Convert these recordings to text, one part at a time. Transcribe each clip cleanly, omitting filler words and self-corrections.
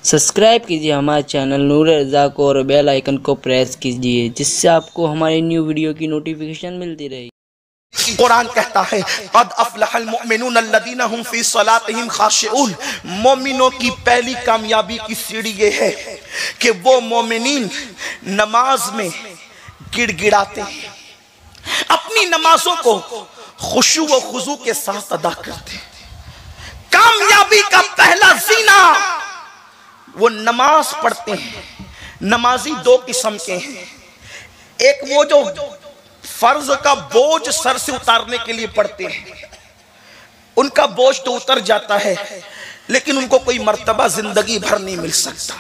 Subscribe कीजिए हमारे channel नूर रज़ा को और बेल आइकन को प्रेस कीजिए जिससे आपको हमारी न्यू वीडियो की नोटिफिकेशन मिलती रहे। कुरान कहता है क़द अफ़लहल मुमिनून अल्लज़ीना हुम फ़ी सलातिहिम ख़ाशिऊन। मोमिनों की पहली कामयाबी की सीढ़ी ये है कि वो मोमिनीन नमाज में गिड़गिड़ाते हैं, अपनी नमाजों को खुशू व खुजू के साथ अदा करते हैं। कामयाबी का पहला ज़ीना वो नमाज पढ़ते हैं। नमाजी दो किस्म के हैं, एक वो जो फर्ज का बोझ सर से उतारने के लिए पढ़ते हैं, उनका बोझ तो उतर जाता है लेकिन उनको कोई मर्तबा जिंदगी भर नहीं मिल सकता,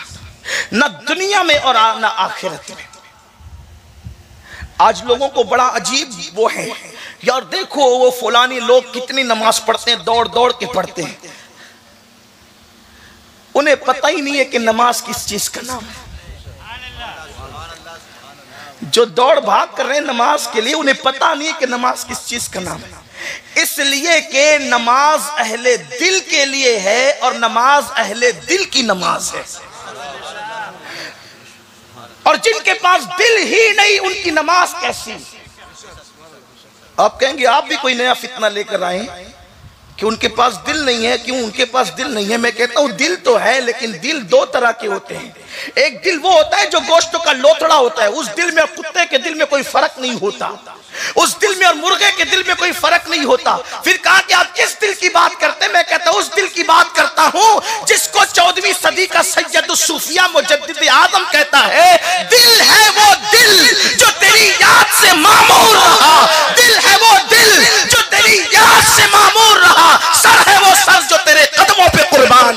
न दुनिया में और न आखिरत में। आज लोगों को बड़ा अजीब वो है, यार देखो वो फलानी लोग कितनी नमाज पढ़ते हैं, दौड़ दौड़ के पढ़ते हैं। उन्हें पता ही नहीं है कि नमाज किस चीज का नाम है। जो दौड़ भाग कर रहे हैं नमाज के लिए, उन्हें पता नहीं है कि नमाज किस चीज का नाम है। इसलिए कि नमाज अहले दिल के लिए है और नमाज अहले दिल की नमाज है। और जिनके पास दिल ही नहीं उनकी नमाज कैसी। आप कहेंगे आप भी कोई नया फितना लेकर आए कि उनके पास दिल नहीं है। क्यों उनके पास दिल नहीं है? मैं कहता हूं दिल तो है, लेकिन दिल दो तरह के होते हैं। एक दिल वो होता है जो गोश्त का लोथड़ा होता है, उस दिल में और कुत्ते के दिल में कोई फर्क नहीं होता, उस दिल में और मुर्गे के दिल में कोई फर्क नहीं होता। फिर कहा कि आप किस दिल की बात करते हैं? मैं कहता हूं उस दिल की बात करता हूं जिसको 14वीं सदी का सैयद सूफिया मुजद्दिद आदम कहता है, दिल है वो दिल जो तेरी याद से मामूर रहा, दिल है वो दिल जो तेरी याद से मामूर रहा, सर है वो सर जो तेरे कदमों पे कुर्बान।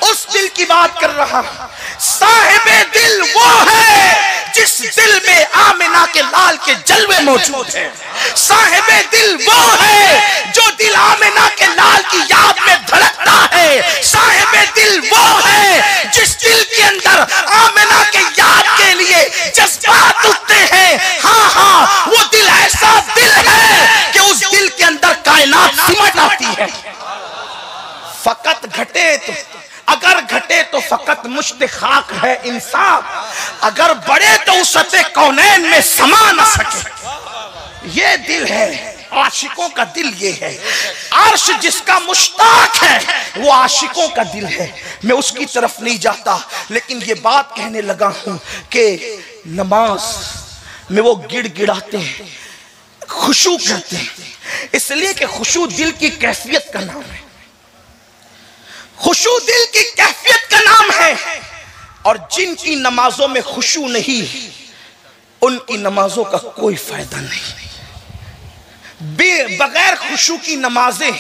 उस दिल की बात कर रहा। साहिबे दिल वो है जिस दिल में आमिना के लाल के जलवे मौजूद हैं। साहिबे दिल वो है जो दिल आमिना के लाल की याद में धड़कता है। साहिबे दिल वो है जिस दिल के अंदर आमिना के याद के लिए जज्बात उठते हैं। हाँ हाँ, वो दिल ऐसा दिल है कि उस दिल के अंदर कायनात सिमट आती है। फकत घटे तो अगर घटे तो फकत मुश्त खाक है इंसान, अगर बढ़े तो उसते कौनैन में समा न सके। ये दिल है, आशिकों का दिल ये है। अर्श जिसका मुश्ताक है वो आशिकों का दिल है। मैं उसकी तरफ नहीं जाता, लेकिन ये बात कहने लगा हूं कि नमाज में वो गिड़गिड़ाते हैं, खुशू करते हैं, इसलिए कि खुशू दिल की कैफियत का नाम है। खुशू दिल की कैफियत का नाम है। और जिनकी नमाजों में खुशू नहीं, उनकी नमाजों का कोई फायदा नहीं। बगैर खुशू की नमाजें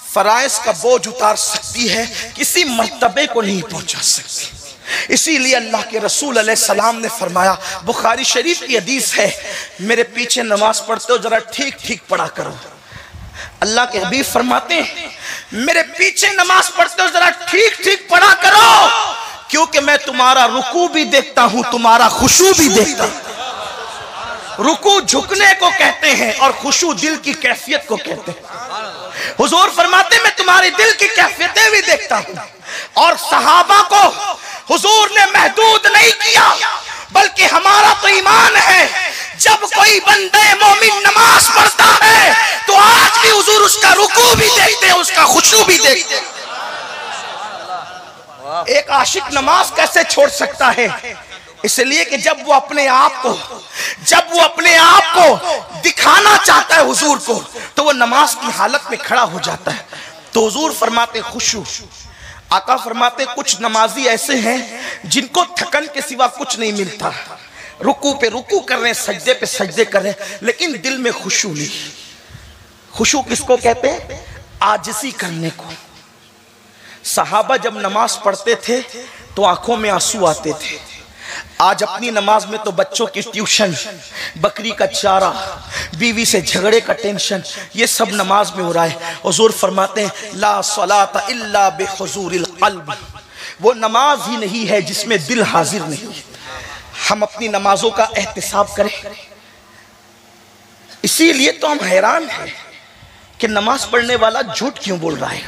फराइज का बोझ उतार सकती है, किसी मर्तबे को नहीं पहुंचा सकती। इसीलिए अल्लाह के रसूल अलैहिस्सलाम ने फरमाया, बुखारी शरीफ की हदीस है, मेरे पीछे नमाज पढ़ते हो जरा ठीक ठीक पढ़ा करो। अल्लाह के हबीब फरमाते हैं, मेरे पीछे नमाज पढ़ते हो जरा ठीक ठीक पढ़ा करो, क्योंकि मैं तुम्हारा रुकू भी देखता हूं, तुम्हारा खुशू भी देखता हूं। रुकू झुकने को कहते हैं और खुशू दिल की कैफियत को कहते हैं। हुजूर फरमाते मैं तुम्हारी दिल की कैफियतें भी देखता हूं। और सहाबा को हुजूर ने महदूद नहीं किया, बल्कि हमारा तो ईमान है जब कोई बंदे मोमिन नमाज पढ़ता है तो आज भी हुजूर उसका रुकू भी देखते हैं, उसका खुशू भी देखते हैं। एक आशिक नमाज कैसे छोड़ सकता है? इसलिए कि जब वो अपने आप को दिखाना चाहता है हुजूर को, तो वो नमाज की हालत में खड़ा हो जाता है। तो हुजूर फरमाते खुशू। आका फरमाते कुछ नमाजी ऐसे हैं जिनको थकन के सिवा कुछ नहीं मिलता, रुकू पे रुकू कर रहे हैं, सजदे पे सजदे कर रहे हैं, लेकिन दिल में खुशू नहीं। खुशू किसको कहते हैं? आजिज़ी करने को। सहाबा जब नमाज पढ़ते थे तो आंखों में आंसू आते थे। आज अपनी नमाज में तो बच्चों की ट्यूशन, बकरी का चारा, बीवी से झगड़े का टेंशन, ये सब नमाज में हो रहा है। हुजूर फरमाते हैं ला सलाता इल्ला बिहुजूरिल क़ल्ब। वो नमाज ही नहीं है जिसमें दिल हाजिर नहीं। हम अपनी नमाजों का एहतिसाब करें। इसीलिए तो हम हैरान हैं कि नमाज पढ़ने वाला झूठ क्यों बोल रहा है।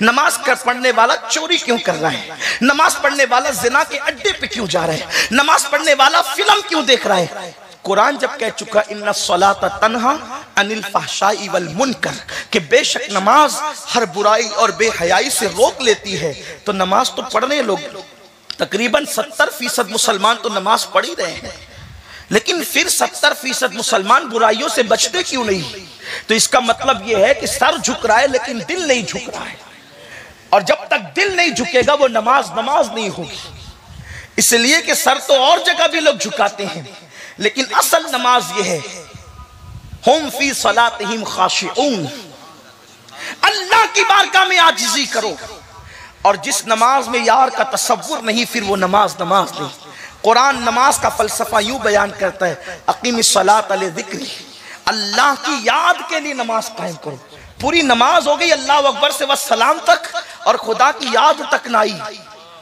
नमाज कर पढ़ने वाला चोरी क्यों कर रहा है? नमाज पढ़ने वाला जिना के अड्डे पे क्यों जा रहा है? नमाज पढ़ने वाला फिल्म क्यों देख रहा है? कुरान जब कह चुका इन्ना सलाता तन्हा अनिल फहशाई वल मुनकर, कि बेशक नमाज हर बुराई और बेहयाई से रोक लेती है, तो नमाज तो पढ़ रहे लोग, तकरीबन 70% मुसलमान तो नमाज पढ़ ही रहे हैं, लेकिन फिर 70% मुसलमान बुराइयों से बचते क्यों नहीं? तो इसका मतलब यह है कि सर झुक रहा है लेकिन दिल नहीं झुक रहा है, और जब तक दिल नहीं झुकेगा वो नमाज नहीं होगी। इसलिए कि सर तो और जगह भी लोग झुकाते हैं, लेकिन असल नमाज यह है हुम फी सलातिहिम खाशिऊन, अल्लाह की बारगाह में आजिज़ी करो। और जिस नमाज में यार का तसव्वुर नहीं, फिर वो नमाज नहीं। कुरान नमाज का फलसफा यूं बयान करता है, अकीमिस सलात अले ज़िक्री, अल्लाह की याद के लिए नमाज कायम करो। पूरी नमाज हो गई अल्लाह अकबर से वह सलाम तक, और खुदा की याद तक ना आई,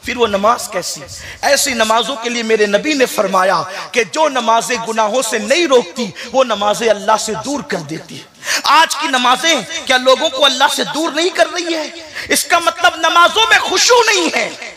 फिर वो नमाज कैसी? ऐसी नमाजों के लिए मेरे नबी ने फरमाया कि जो नमाजें गुनाहों से नहीं रोकती, वो नमाजें अल्लाह से दूर कर देती है। आज की नमाजें क्या लोगों को अल्लाह से दूर नहीं कर रही है? इसका मतलब नमाजों में खुशू नहीं है।